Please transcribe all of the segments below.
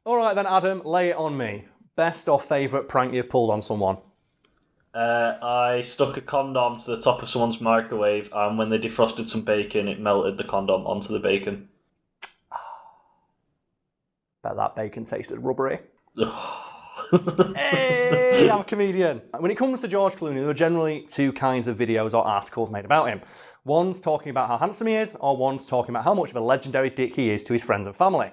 All right then, Adam, lay it on me. Best or favourite prank you've pulled on someone? I stuck a condom to the top of someone's microwave, and when they defrosted some bacon, it melted the condom onto the bacon. Bet that bacon tasted rubbery. Hey, I'm a comedian. When it comes to George Clooney, there are generally two kinds of videos or articles made about him. One's talking about how handsome he is, or one's talking about how much of a legendary dick he is to his friends and family.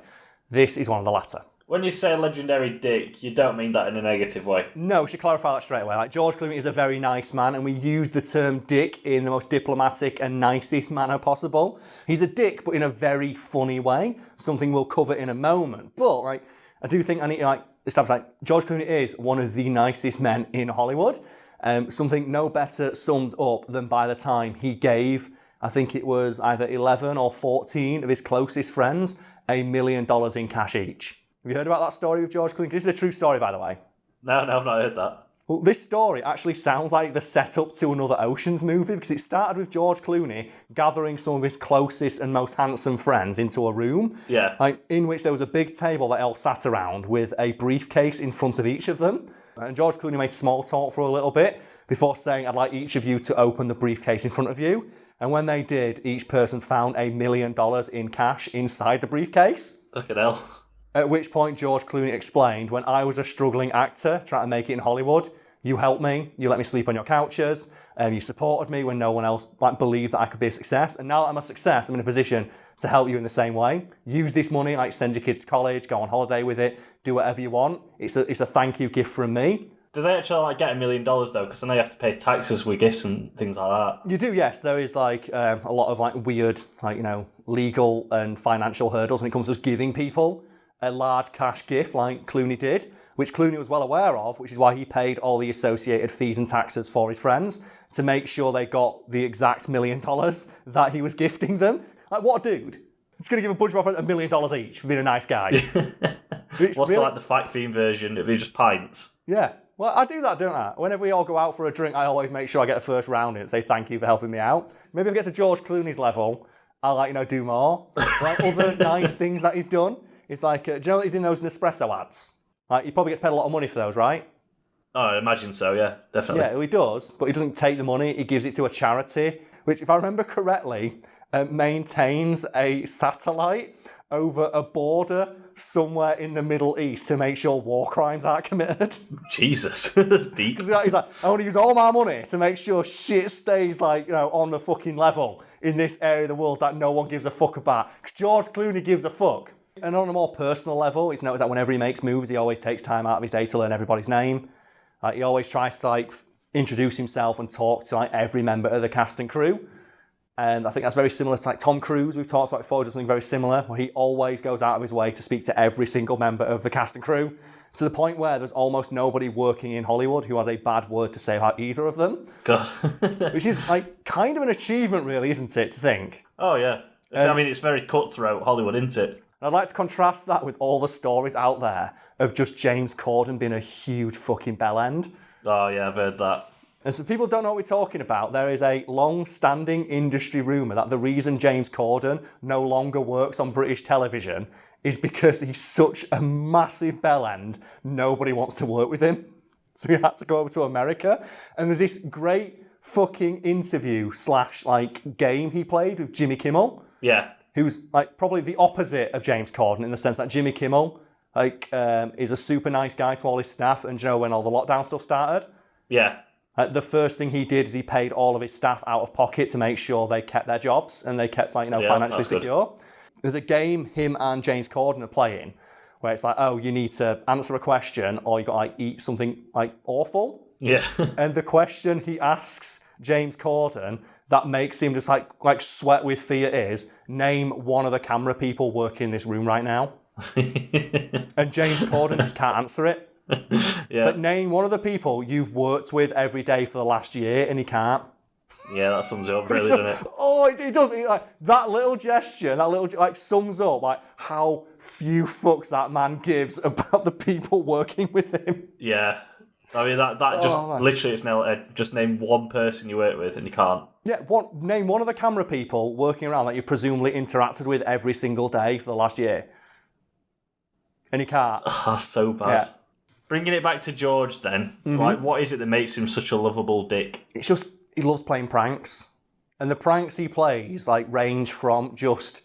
This is one of the latter. When you say legendary dick, you don't mean that in a negative way. No, we should clarify that straight away. Like, George Clooney is a very nice man, and we use the term dick in the most diplomatic and nicest manner possible. He's a dick, but in a very funny way, something we'll cover in a moment. But, right, I do think I need to, establish, George Clooney is one of the nicest men in Hollywood. Something no better summed up than by the time he gave, I think it was either 11 or 14 of his closest friends, $1 million in cash each. Have you heard about that story with George Clooney? This is a true story, by the way. No, I've not heard that. Well, this story actually sounds like the setup to another Ocean's movie, because it started with George Clooney gathering some of his closest and most handsome friends into a room, in which there was a big table that all sat around with a briefcase in front of each of them. And George Clooney made small talk for a little bit before saying, "I'd like each of you to open the briefcase in front of you." And when they did, each person found $1 million in cash inside the briefcase. Fucking hell. At which point George Clooney explained, when I was a struggling actor trying to make it in Hollywood, you helped me, you let me sleep on your couches, you supported me when no one else believed that I could be a success. And now that I'm a success, I'm in a position to help you in the same way. Use this money, send your kids to college, go on holiday with it, do whatever you want. It's a thank you gift from me. Do they actually get $1 million though? Because I know you have to pay taxes with gifts and things like that. You do, yes. There is a lot of weird, legal and financial hurdles when it comes to just giving people a large cash gift like Clooney did, which Clooney was well aware of, which is why he paid all the associated fees and taxes for his friends to make sure they got the exact $1 million that he was gifting them. What a dude. He's going to give a bunch of our friends $1 million each for being a nice guy. What's really... the Fight Fiend version? It'd be just pints. Yeah. Well, I do that, don't I? Whenever we all go out for a drink, I always make sure I get the first round in and say thank you for helping me out. Maybe if I get to George Clooney's level, I'll do more. Other nice things that he's done. It's do you know he's in those Nespresso ads? He probably gets paid a lot of money for those, right? Oh, I imagine so, yeah, definitely. Yeah, he does, but he doesn't take the money, he gives it to a charity, which, if I remember correctly, maintains a satellite over a border somewhere in the Middle East to make sure war crimes aren't committed. Jesus, that's deep. He's like, I want to use all my money to make sure shit stays on the fucking level in this area of the world that no one gives a fuck about. Because George Clooney gives a fuck. And on a more personal level, it's noted that whenever he makes movies, he always takes time out of his day to learn everybody's name. He always tries to introduce himself and talk to every member of the cast and crew. And I think that's very similar to Tom Cruise. We've talked about before, does something very similar, where he always goes out of his way to speak to every single member of the cast and crew, to the point where there's almost nobody working in Hollywood who has a bad word to say about either of them. God. Which is kind of an achievement, really, isn't it, to think? Oh, yeah. It's very cutthroat Hollywood, isn't it? I'd like to contrast that with all the stories out there of just James Corden being a huge fucking bellend. Oh, yeah, I've heard that. And so people don't know what we're talking about. There is a long-standing industry rumour that the reason James Corden no longer works on British television is because he's such a massive bellend, nobody wants to work with him. So he had to go over to America. And there's this great fucking interview / game he played with Jimmy Kimmel. Yeah. Who's probably the opposite of James Corden in the sense that Jimmy Kimmel is a super nice guy to all his staff. And when all the lockdown stuff started? Yeah. The first thing he did is he paid all of his staff out of pocket to make sure they kept their jobs and they kept financially secure. Good. There's a game him and James Corden are playing where it's you need to answer a question or you got eat something awful. Yeah. And the question he asks James Corden that makes him just sweat with fear is, name one of the camera people working in this room right now. And James Corden just can't answer it. Yeah. Name one of the people you've worked with every day for the last year, and he can't. Yeah, that sums it up really, doesn't it? Oh, it does. That little gesture, sums up how few fucks that man gives about the people working with him. Yeah. I mean, that just literally it's now just name one person you work with and you can't. Yeah, name one of the camera people working around that you presumably interacted with every single day for the last year. and he can't. Oh, so bad. Yeah. Bringing it back to George then, like, what is it that makes him such a lovable dick? It's just, he loves playing pranks. And the pranks he plays, like, range from just,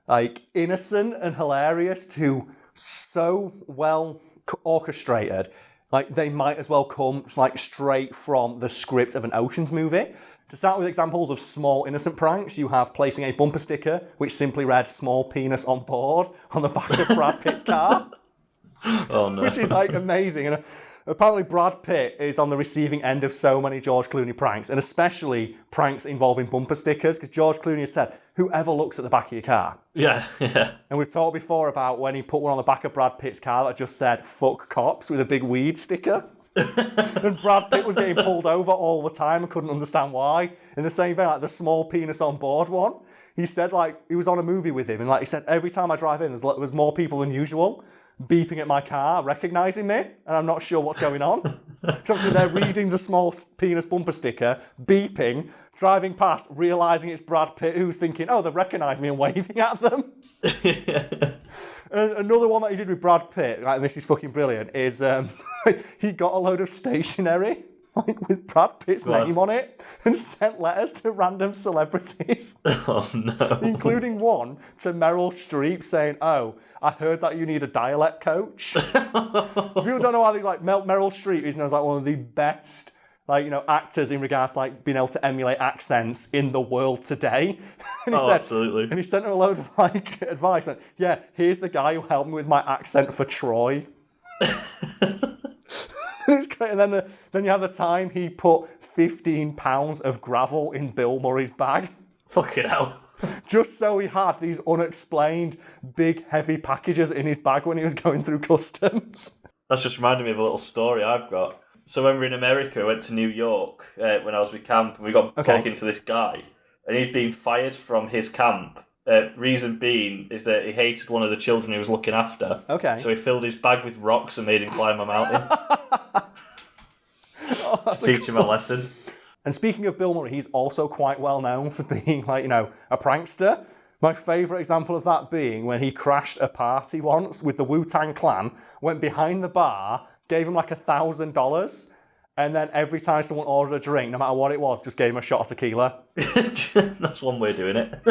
like, innocent and hilarious to so well orchestrated, like, they might as well come, like, straight from the script of an Ocean's movie. To start with examples of small innocent pranks, you have placing a bumper sticker which simply read "small penis on board" on the back of Brad Pitt's car. Oh no. Which is like amazing. And apparently Brad Pitt is on the receiving end of so many George Clooney pranks, and especially pranks involving bumper stickers, because George Clooney has said, whoever looks at the back of your car. Yeah. And we've talked before about when he put one on the back of Brad Pitt's car that just said "fuck cops" with a big weed sticker. And Brad Pitt was getting pulled over all the time and couldn't understand why. In the same vein, like the small penis on board one, he said, like, he was on a movie with him, and like he said, every time I drive in, there was more people than usual beeping at my car, recognising me, and I'm not sure what's going on. So obviously they're reading the small penis bumper sticker, beeping, driving past, realising it's Brad Pitt, who's thinking, oh, they've recognised me, and waving at them. And another one that he did with Brad Pitt, like, and this is fucking brilliant, is he got a load of stationery, like, with Brad Pitt's name on it, and sent letters to random celebrities. Oh no. Including one to Meryl Streep saying, oh, I heard that you need a dialect coach. If people don't know how these, like, Meryl Streep is known as, like, one of the best, like, you know, actors in regards to, like, being able to emulate accents in the world today. And he said, absolutely. And he sent her a load of, like, advice. Like, yeah, here's the guy who helped me with my accent for Troy. It's great. And then you have the time he put 15 pounds of gravel in Bill Murray's bag. Fucking hell. Just so he had these unexplained big heavy packages in his bag when he was going through customs. That's just reminded me of a little story I've got. So when we were in America, I went to New York when I was with camp, and we got talking to this guy, and he'd been fired from his camp. Reason being is that he hated one of the children he was looking after. Okay. So he filled his bag with rocks and made him climb a mountain. To teach him a lesson. And speaking of Bill Murray, he's also quite well known for being, like, you know, a prankster. My favourite example of that being when he crashed a party once with the Wu-Tang Clan, went behind the bar, gave him like $1,000, and then every time someone ordered a drink, no matter what it was, just gave him a shot of tequila. That's one way of doing it.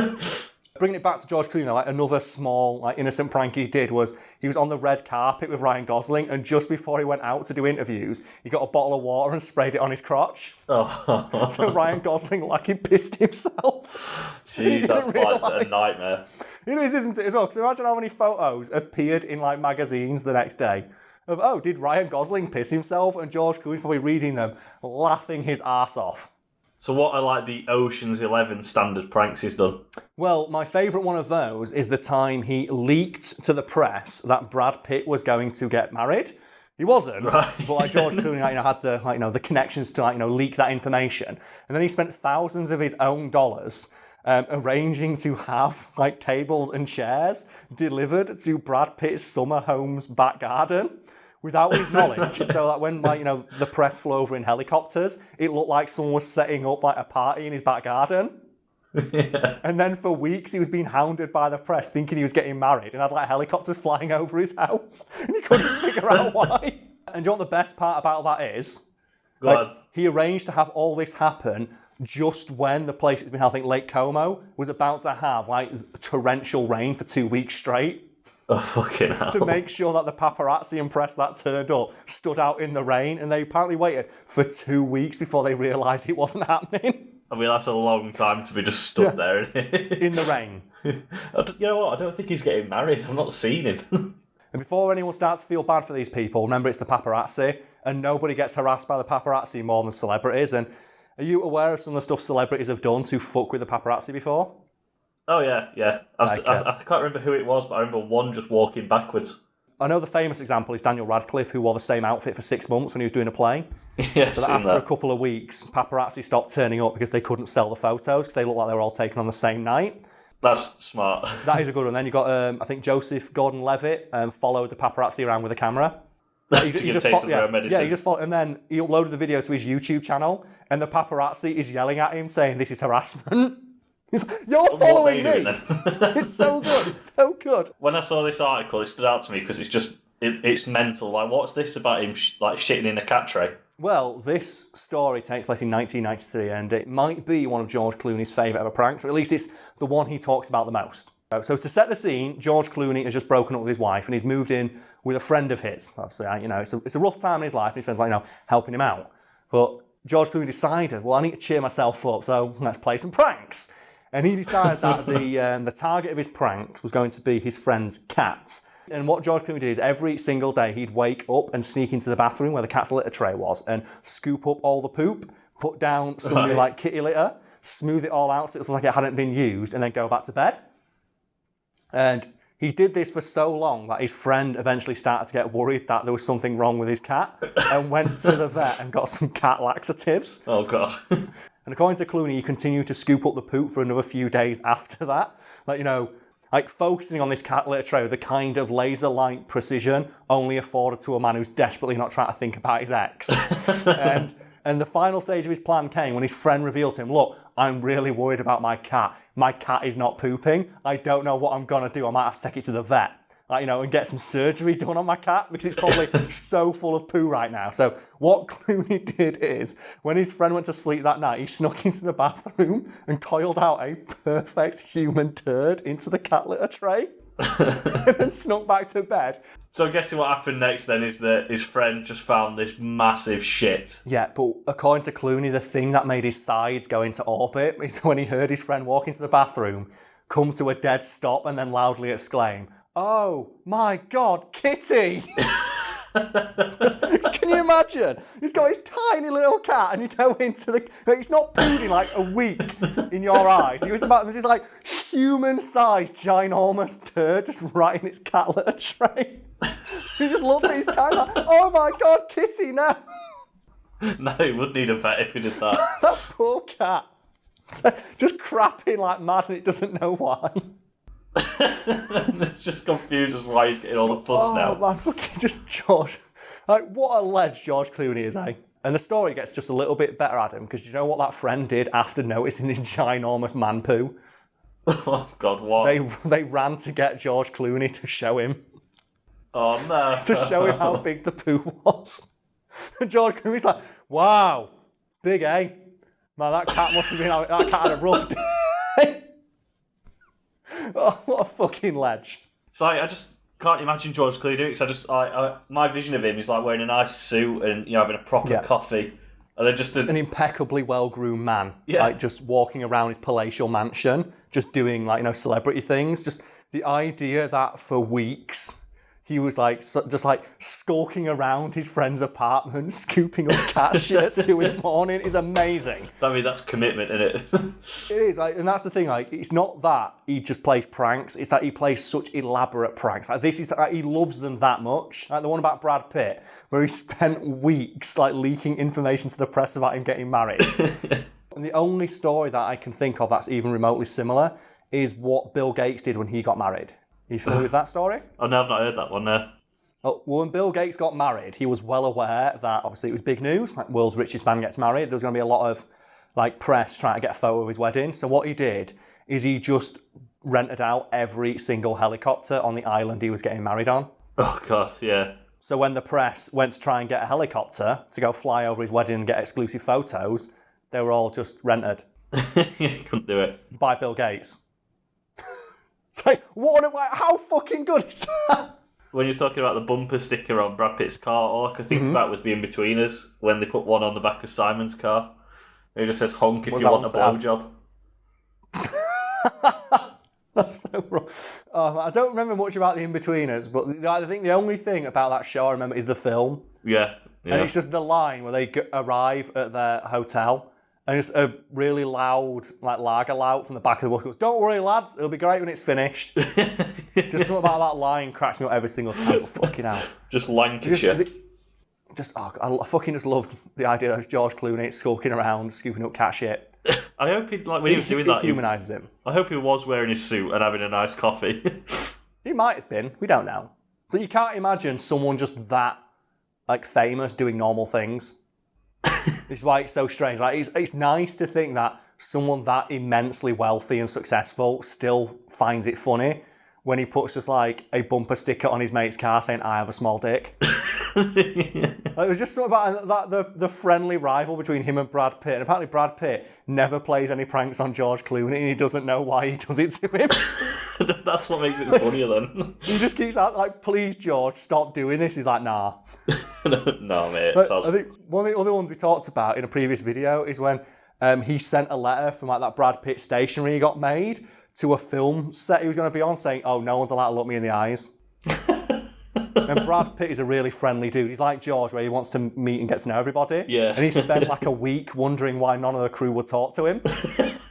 Bringing it back to George Clooney, like, another small, like, innocent prank he did was he was on the red carpet with Ryan Gosling, and just before he went out to do interviews, he got a bottle of water and sprayed it on his crotch. Oh. So Ryan Gosling, like, he pissed himself. Jeez, that's like a nightmare. It is, isn't it, as well? Because imagine how many photos appeared in, like, magazines the next day of, oh, did Ryan Gosling piss himself? And George Clooney's probably reading them, laughing his arse off. So what are, like, the Ocean's 11 standard pranks he's done? Well, my favourite one of those is the time he leaked to the press that Brad Pitt was going to get married. He wasn't, right. But, like, George Clooney, like, you know, had the, like, you know, the connections to, like, you know, leak that information, and then he spent thousands of his own dollars arranging to have, like, tables and chairs delivered to Brad Pitt's summer home's back garden. Without his knowledge, so that when, like, you know, the press flew over in helicopters, it looked like someone was setting up, like, a party in his back garden. Yeah. And then for weeks he was being hounded by the press thinking he was getting married, and had, like, helicopters flying over his house, and he couldn't figure out why. And do you know what the best part about that is? Like, he arranged to have all this happen just when the place it's been, I think, Lake Como was about to have, like, torrential rain for 2 weeks straight. Oh, fucking hell. To make sure that the paparazzi and press that turned up stood out in the rain, and they apparently waited for 2 weeks before they realised it wasn't happening. I mean, that's a long time to be just stood there. In the rain. You know what? I don't think he's getting married. I've not seen him. And before anyone starts to feel bad for these people, remember it's the paparazzi, and nobody gets harassed by the paparazzi more than celebrities. And are you aware of some of the stuff celebrities have done to fuck with the paparazzi before? Oh, yeah. I can't remember who it was, but I remember one just walking backwards. I know the famous example is Daniel Radcliffe, who wore the same outfit for 6 months when he was doing a play. Yeah, so that after a couple of weeks, paparazzi stopped turning up because they couldn't sell the photos because they looked like they were all taken on the same night. That's smart. That is a good one. Then you got, I think, Joseph Gordon-Levitt followed the paparazzi around with a camera. He just followed, and then he uploaded the video to his YouTube channel, and the paparazzi is yelling at him saying, "This is harassment." He's like, "You're following me." It's so good. It's so good. When I saw this article, it stood out to me because it's just it's mental. Like, what's this about him shitting in a cat tray? Well, this story takes place in 1993, and it might be one of George Clooney's favourite ever pranks, or at least it's the one he talks about the most. So to set the scene, George Clooney has just broken up with his wife, and he's moved in with a friend of his. Obviously, it's a rough time in his life, and his friend's helping him out. But George Clooney decided, well, I need to cheer myself up, so let's play some pranks. And he decided that the target of his pranks was going to be his friend's cat. And what George Clooney did is every single day he'd wake up and sneak into the bathroom where the cat's litter tray was and scoop up all the poop, put down some like kitty litter, smooth it all out so it looks like it hadn't been used, and then go back to bed. And he did this for so long that his friend eventually started to get worried that there was something wrong with his cat and went to the vet and got some cat laxatives. Oh, God. And according to Clooney, he continued to scoop up the poop for another few days after that. Like focusing on this cat litter tray with the kind of laser-like precision only afforded to a man who's desperately not trying to think about his ex. And the final stage of his plan came when his friend revealed to him, look, I'm really worried about my cat. My cat is not pooping. I don't know what I'm going to do. I might have to take it to the vet. And get some surgery done on my cat because it's probably so full of poo right now. So what Clooney did is, when his friend went to sleep that night, he snuck into the bathroom and coiled out a perfect human turd into the cat litter tray and then snuck back to bed. So I'm guessing what happened next then is that his friend just found this massive shit. Yeah, but according to Clooney, the thing that made his sides go into orbit is when he heard his friend walk into the bathroom, come to a dead stop and then loudly exclaim, "Oh my God, Kitty!" Can you imagine? He's got his tiny little cat and you go into it's not pooping like a week in your eyes. He was about this like human-sized, ginormous turd just right in its cat litter tray. He just looked at his cat like, "Oh my God, Kitty, no!" No, he would need a vet if he did that. That poor cat. Just crapping like mad and it doesn't know why. It's just confused as why he's getting all the fuss now. Man, fucking just George. What a ledge George Clooney is, eh? And the story gets just a little bit better, Adam, because do you know what that friend did after noticing his ginormous man poo? Oh, God, what? They ran to get George Clooney to show him. Oh, no. To show him how big the poo was. And George Clooney's like, "Wow, big, eh? Man, that cat had a rough day." Oh, what a fucking ledge. So I just can't imagine George Clooney doing it, because my vision of him is like wearing a nice suit and having a proper coffee. And then just an impeccably well-groomed man. Yeah. Like just walking around his palatial mansion, just doing celebrity things. Just the idea that for weeks he was just skulking around his friend's apartment, scooping up cat shit at 2 in the morning is amazing. I mean, that's commitment, isn't it? It is, and that's the thing. It's not that he just plays pranks; it's that he plays such elaborate pranks. He loves them that much. Like the one about Brad Pitt, where he spent weeks leaking information to the press about him getting married. And the only story that I can think of that's even remotely similar is what Bill Gates did when he got married. Are you familiar with that story? Oh, no, I've not heard that one, no. Well, when Bill Gates got married, he was well aware that obviously it was big news, like world's richest man gets married. There was going to be a lot of press trying to get a photo of his wedding. So what he did is he just rented out every single helicopter on the island he was getting married on. Oh, God, yeah. So when the press went to try and get a helicopter to go fly over his wedding and get exclusive photos, they were all just rented. You couldn't do it. By Bill Gates. It's how fucking good is that? When you're talking about the bumper sticker on Brad Pitt's car, all I could think about was the In-Betweeners, when they put one on the back of Simon's car. It just says, "Honk if you want a blowjob." That's so wrong. I don't remember much about the In-Betweeners, but I think the only thing about that show I remember is the film. Yeah. And it's just the line where they arrive at their hotel, and it's a really loud, lager lout from the back of the bus goes, "Don't worry, lads, it'll be great when it's finished." Just something about that line cracks me up every single time. But fucking hell. Just Lancashire. I fucking just loved the idea of George Clooney skulking around, scooping up cat shit. I hope when he was doing that, it humanises him. I hope he was wearing his suit and having a nice coffee. He might have been. We don't know. So you can't imagine someone just that famous doing normal things. It's why it's so strange. It's nice to think that someone that immensely wealthy and successful still finds it funny when he puts just like a bumper sticker on his mate's car saying, "I have a small dick." It was just something about that the friendly rival between him and Brad Pitt. And apparently Brad Pitt never plays any pranks on George Clooney, and he doesn't know why he does it to him. That's what makes it funnier then. He just keeps out like, "Please, George, stop doing this." He's like, "Nah." No, mate. But I think one of the other ones we talked about in a previous video is when he sent a letter from like that Brad Pitt stationery he got made to a film set he was going to be on, saying, "Oh, no one's allowed to look me in the eyes." And Brad Pitt is a really friendly dude. He's like George, where he wants to meet and get to know everybody. Yeah. And he spent like a week wondering why none of the crew would talk to him.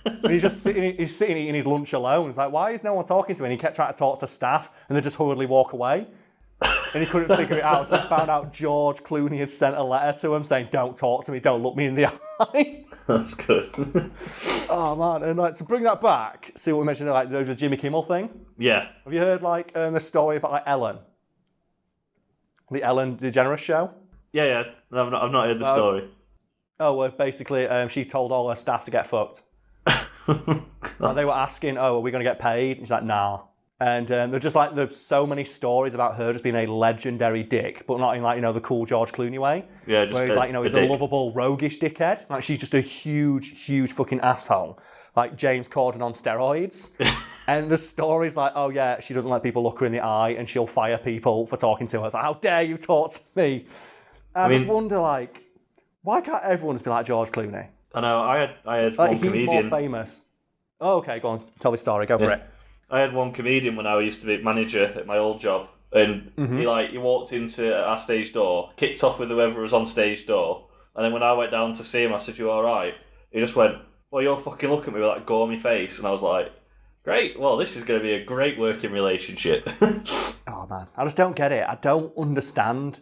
And he's just sitting eating his lunch alone. He's like, "Why is no one talking to him?" And he kept trying to talk to staff, and they just hurriedly walk away. And he couldn't figure it out, so he found out George Clooney had sent a letter to him saying, "Don't talk to me, don't look me in the eye." That's good. Oh man, and like to bring that back, see what we mentioned, like there was a Jimmy Kimmel thing. Yeah. Have you heard like the story about like Ellen, the Ellen DeGeneres show? Yeah. I've not heard the story. Oh, well, basically, she told all her staff to get fucked. And they were asking, "Oh, are we going to get paid?" And she's like, "Nah." And they're just like, there's so many stories about her just being a legendary dick, but not in like, the cool George Clooney way. Yeah, just where he's like, he's a lovable, roguish dickhead. Like, she's just a huge fucking asshole. Like James Corden on steroids. And the story's like, oh yeah, she doesn't let people look her in the eye and she'll fire people for talking to her. It's like, how dare you talk to me? And I just wonder, like, why can't everyone just be like George Clooney? I know, I had like, one comedian. He's more famous. Oh, okay, go on. Tell me the story. Go for it. I had one comedian when I used to be manager at my old job, and he walked into our stage door, kicked off with whoever was on stage door, and then when I went down to see him, I said, "You all right?" He just went, "Well, you'll fucking look at me with that gormy face," and I was like, "Great, well, this is going to be a great working relationship." Oh man, I just don't get it. I don't understand,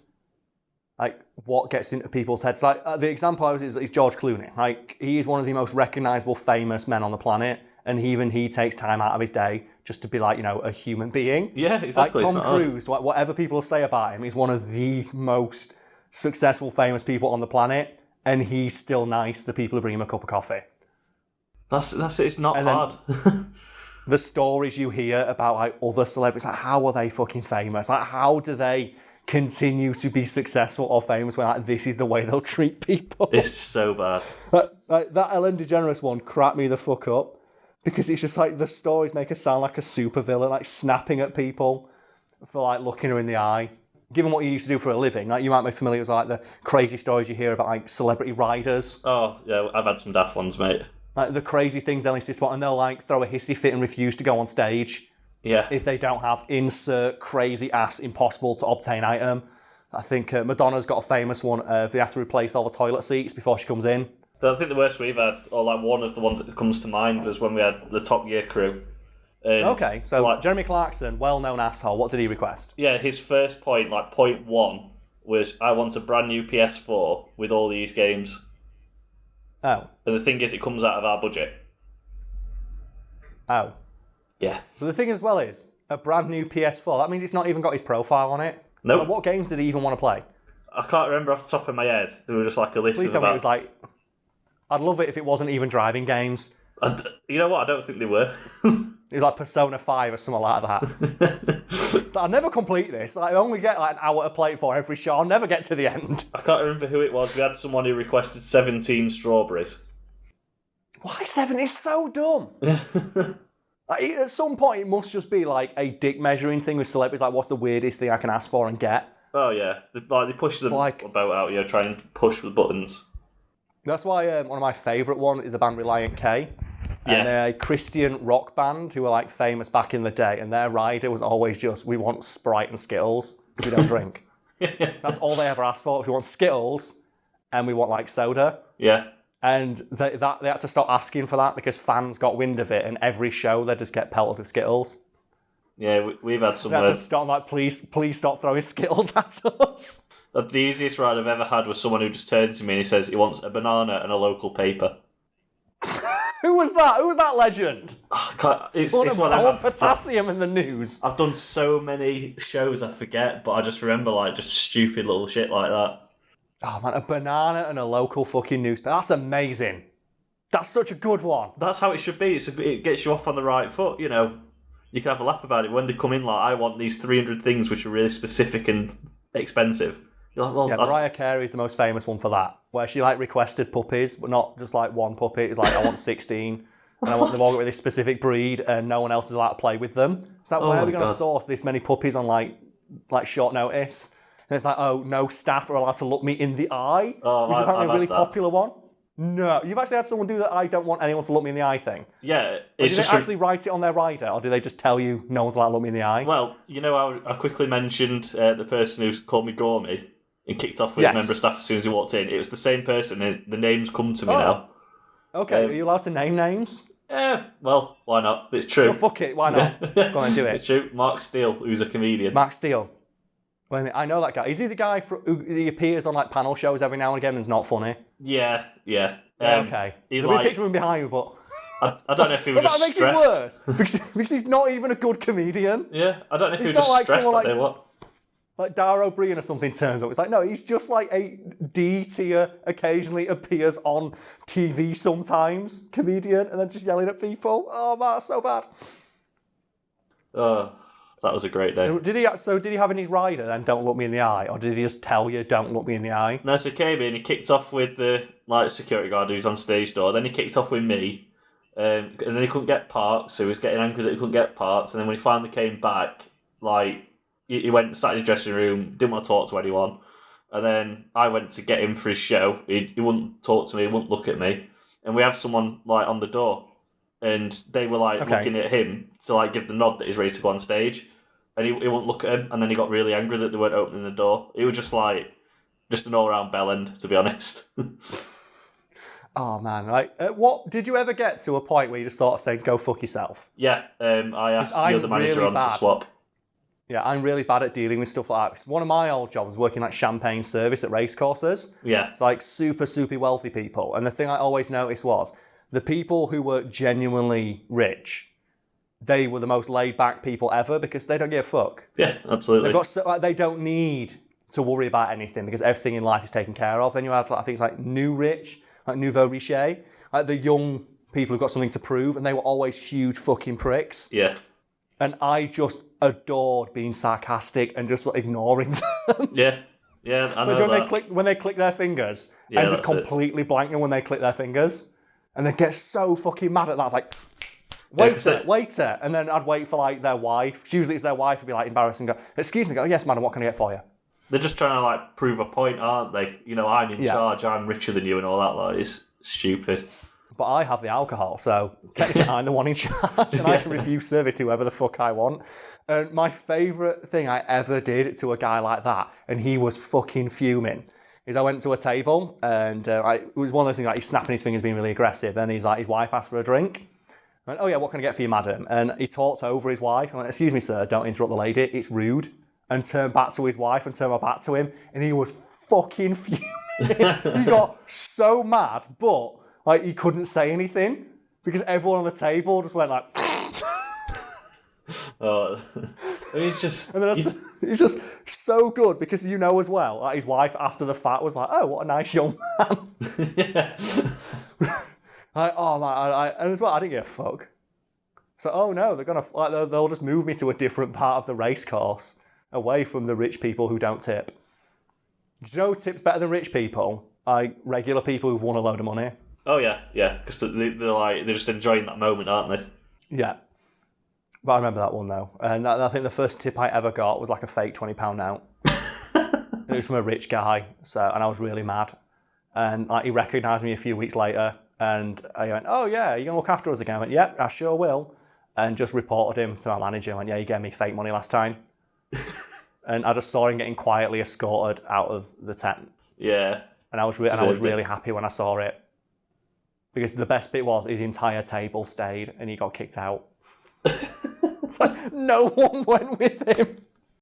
like, what gets into people's heads. Like the example I was is George Clooney. Like, he is one of the most recognisable, famous men on the planet. And even he takes time out of his day just to be like, a human being. Yeah, exactly. Like Tom Cruise, whatever people say about him, he's one of the most successful, famous people on the planet. And he's still nice to people who bring him a cup of coffee. That's it. It's not hard. The stories you hear about like other celebrities, like how are they fucking famous? Like how do they continue to be successful or famous when like this is the way they'll treat people? It's so bad. Like that Ellen DeGeneres one cracked me the fuck up. Because it's just like the stories make her sound like a supervillain, like snapping at people for like looking her in the eye. Given what you used to do for a living, like you might be familiar with like the crazy stories you hear about like celebrity riders. Oh yeah, I've had some daft ones, mate. Like the crazy things they'll insist on, and they'll like throw a hissy fit and refuse to go on stage. Yeah. If they don't have insert crazy ass impossible to obtain item. I think Madonna's got a famous one. They have to replace all the toilet seats before she comes in. I think the worst we've had, or like one of the ones that comes to mind, was when we had the Top Gear crew. And okay, so Jeremy Clarkson, well-known asshole, what did he request? Yeah, his first point, like point one, was I want a brand new PS4 with all these games. Oh. And the thing is, it comes out of our budget. Oh. Yeah. But the thing as well is, a brand new PS4, that means it's not even got his profile on it. Nope. Like, what games did he even want to play? I can't remember off the top of my head. There was just like a list Please of tell me about... it was like... I'd love it if it wasn't even driving games. You know what? I don't think they were. It was like Persona 5 or something like that. So I'll never complete this. I only get like an hour to play for every show. I'll never get to the end. I can't remember who it was. We had someone who requested 17 strawberries. Why 7? It's so dumb. Like, at some point, it must just be like a dick measuring thing with celebrities. Like, what's the weirdest thing I can ask for and get? Oh, yeah. They push the boat out, try and push the buttons. That's why one of my favourite ones is the band Reliant K. And they're a Christian rock band who were like famous back in the day. And their rider was always just, we want Sprite and Skittles because we don't drink. That's all they ever asked for. We want Skittles and we want like soda. Yeah. And they had to stop asking for that because fans got wind of it. And every show they just get pelted with Skittles. Yeah, we've had some... They had to stop like, please stop throwing Skittles at us. The easiest ride I've ever had was someone who just turned to me and he says he wants a banana and a local paper. Who was that? Who was that legend? It's I want potassium in the news. I've done so many shows I forget, but I just remember like just stupid little shit like that. Oh man, a banana and a local fucking newspaper. That's amazing. That's such a good one. That's how it should be. It gets you off on the right foot, you can have a laugh about it when they come in like, I want these 300 things which are really specific and expensive. You're like, well, yeah, Mariah Carey is the most famous one for that, where she like requested puppies, but not just like one puppy. It's like, I want 16, and I want them all with this specific breed, and no one else is allowed to play with them. It's like, where are we going to source this many puppies on like short notice? And it's like, oh, no staff are allowed to look me in the eye, which is apparently a really popular one. No, you've actually had someone do that I don't want anyone to look me in the eye thing. Yeah. Did they actually write it on their rider, or do they just tell you no one's allowed to look me in the eye? Well, you know, I quickly mentioned the person who's called me Gormy and kicked off with a member of staff as soon as he walked in. It was the same person, and the name's come to me now. Okay, are you allowed to name names? Well, why not? It's true. Oh, fuck it, why not? Go on and do it. It's true. Mark Steele, who's a comedian. Mark Steele. Wait a minute, I know that guy. Is he the guy who appears on like panel shows every now and again and is not funny? Yeah. Okay. There'll be a picture of him behind you, but... I don't know if he was just stressed. That makes it worse, because he's not even a good comedian. Yeah, I don't know if he was just stressed that day, what? Like Dara O'Brien or something turns up. It's like, no, he's just like a D tier, occasionally appears on TV sometimes, comedian, and then just yelling at people. Oh, man, that's so bad. Oh, that was a great day. Did he have in his rider then, don't look me in the eye? Or did he just tell you, don't look me in the eye? No, so he came in, he kicked off with the security guard who's on stage door, then he kicked off with me, and then he couldn't get parked, so he was getting angry that he couldn't get parked, and then when he finally came back, he went and sat in his dressing room, didn't want to talk to anyone, and then I went to get him for his show. He wouldn't talk to me, he wouldn't look at me, and we have someone on the door, and they were looking at him to give the nod that he's ready to go on stage, and he wouldn't look at him, and then he got really angry that they weren't opening the door. He was just an all-round bellend, to be honest. Oh man, what did you ever get to a point where you just thought of saying, go fuck yourself? Yeah, I asked the other manager on to swap. Yeah, I'm really bad at dealing with stuff like that. One of my old jobs was working champagne service at racecourses. Yeah. It's super, super wealthy people. And the thing I always noticed was the people who were genuinely rich, they were the most laid back people ever because they don't give a fuck. Yeah, absolutely. They don't need to worry about anything because everything in life is taken care of. Then you have things like new rich, like nouveau riche, like the young people who've got something to prove, and they were always huge fucking pricks. Yeah. And I just adored being sarcastic and just ignoring them. Yeah, I know that. When they click their fingers, and just completely blank them when they click their fingers, and they get so fucking mad at that. It's like, waiter. And then I'd wait for their wife. Usually it's their wife would be embarrassed and go, excuse me, go, yes madam, what can I get for you? They're just trying to prove a point, aren't they? You know, I'm in charge, I'm richer than you and all that. It's stupid. But I have the alcohol, so technically I'm the one in charge, and I can refuse service to whoever the fuck I want. And my favourite thing I ever did to a guy like that, and he was fucking fuming, is I went to a table, and it was one of those things he's snapping his fingers, being really aggressive. Then his wife asked for a drink. I went, oh yeah, what can I get for you, madam? And he talked over his wife. I went, excuse me, sir, don't interrupt the lady, it's rude. And turned back to his wife and turned my back to him, and he was fucking fuming. He got so mad, but he couldn't say anything because everyone on the table just went Oh, it's just... And then it's just so good because as well, his wife after the fact was like, oh, what a nice young man. Yeah. Oh man, and as well, I didn't give a fuck. So, oh no, they're gonna they'll just move me to a different part of the race course, away from the rich people who don't tip. Do you know tips better than rich people? Regular people who've won a load of money. Oh yeah, because they're just enjoying that moment, aren't they? Yeah. But I remember that one though, and I think the first tip I ever got was a fake £20 note. It was from a rich guy, and I was really mad. And he recognised me a few weeks later, and I went, "Oh yeah, you gonna look after us again?" I went, "Yep, I sure will," and just reported him to my manager. I went, "Yeah, you gave me fake money last time," and I just saw him getting quietly escorted out of the tent. Yeah, and I was really happy when I saw it. Because the best bit was his entire table stayed and he got kicked out. It's no one went with him.